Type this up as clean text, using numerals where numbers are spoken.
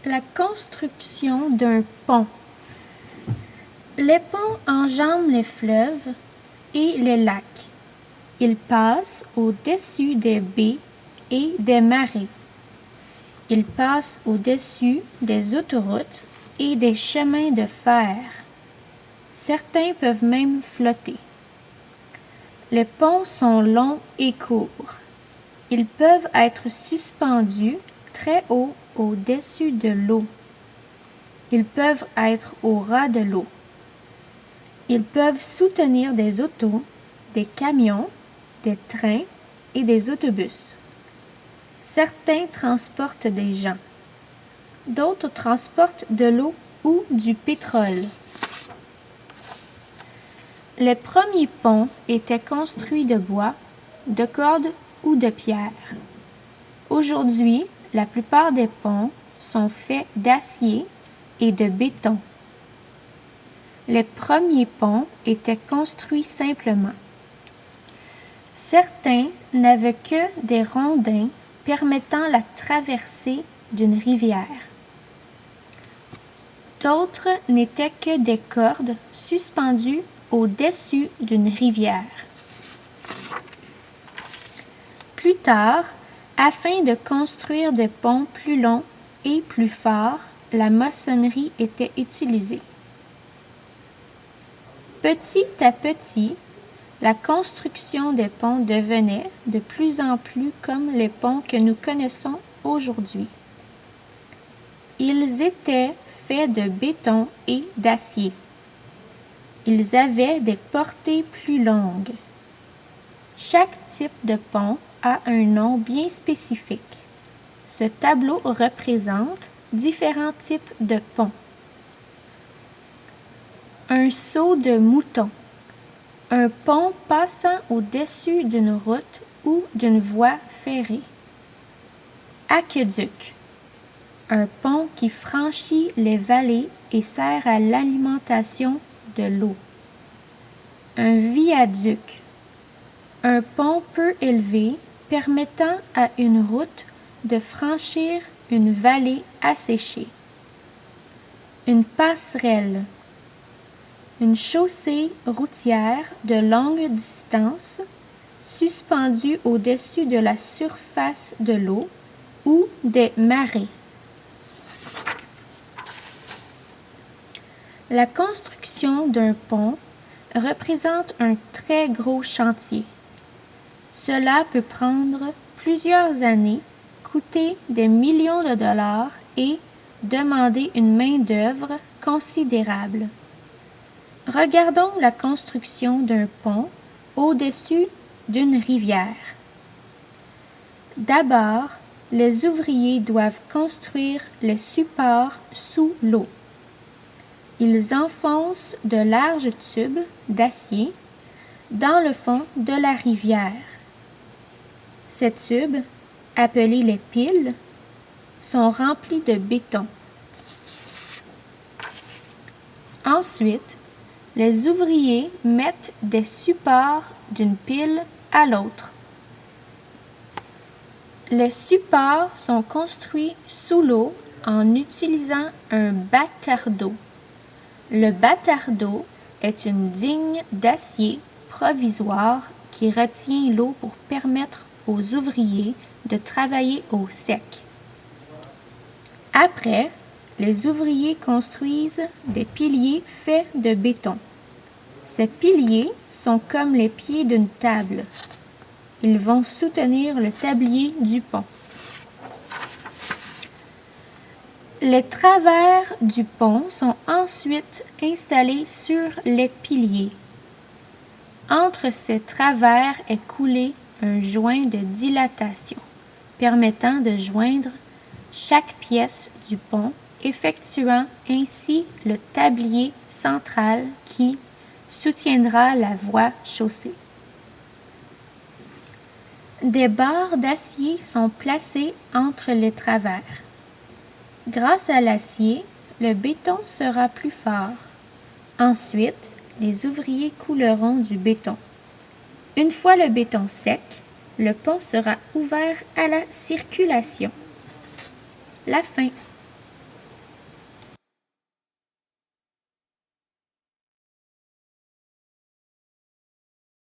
La construction d'un pont. Les ponts enjambent les fleuves et les lacs. Ils passent au-dessus des baies et des marais. Ils passent au-dessus des autoroutes et des chemins de fer. Certains peuvent même flotter. Les ponts sont longs et courts. Ils peuvent être suspendus très haut au-dessus de l'eau. Ils peuvent être au ras de l'eau. Ils peuvent soutenir des autos, des camions, des trains et des autobus. Certains transportent des gens. D'autres transportent de l'eau ou du pétrole. Les premiers ponts étaient construits de bois, de cordes ou de pierre. Aujourd'hui, la plupart des ponts sont faits d'acier et de béton. Les premiers ponts étaient construits simplement. Certains n'avaient que des rondins permettant la traversée d'une rivière. D'autres n'étaient que des cordes suspendues au-dessus d'une rivière. Plus tard, afin de construire des ponts plus longs et plus forts, la maçonnerie était utilisée. Petit à petit, la construction des ponts devenait de plus en plus comme les ponts que nous connaissons aujourd'hui. Ils étaient faits de béton et d'acier. Ils avaient des portées plus longues. Chaque type de pont a un nom bien spécifique. Ce tableau représente différents types de ponts. Un seau de mouton. Un pont passant au-dessus d'une route ou d'une voie ferrée. Aqueduc. Un pont qui franchit les vallées et sert à l'alimentation de l'eau. Un viaduc. Un pont peu élevé permettant à une route de franchir une vallée asséchée. Une passerelle. Une chaussée routière de longue distance suspendue au-dessus de la surface de l'eau ou des marais. La construction d'un pont représente un très gros chantier. Cela peut prendre plusieurs années, coûter des millions de dollars et demander une main-d'œuvre considérable. Regardons la construction d'un pont au-dessus d'une rivière. D'abord, les ouvriers doivent construire les supports sous l'eau. Ils enfoncent de larges tubes d'acier dans le fond de la rivière. Ces tubes, appelés les piles, sont remplis de béton. Ensuite, les ouvriers mettent des supports d'une pile à l'autre. Les supports sont construits sous l'eau en utilisant un bâtard-d'eau. Le bâtard-d'eau est une digue d'acier provisoire qui retient l'eau pour permettre aux ouvriers de travailler au sec. Après, les ouvriers construisent des piliers faits de béton. Ces piliers sont comme les pieds d'une table. Ils vont soutenir le tablier du pont. Les travers du pont sont ensuite installés sur les piliers. Entre ces travers est coulé un joint de dilatation, permettant de joindre chaque pièce du pont, effectuant ainsi le tablier central qui soutiendra la voie chaussée. Des barres d'acier sont placées entre les travers. Grâce à l'acier, le béton sera plus fort. Ensuite, les ouvriers couleront du béton. Une fois le béton sec, le pont sera ouvert à la circulation. La fin.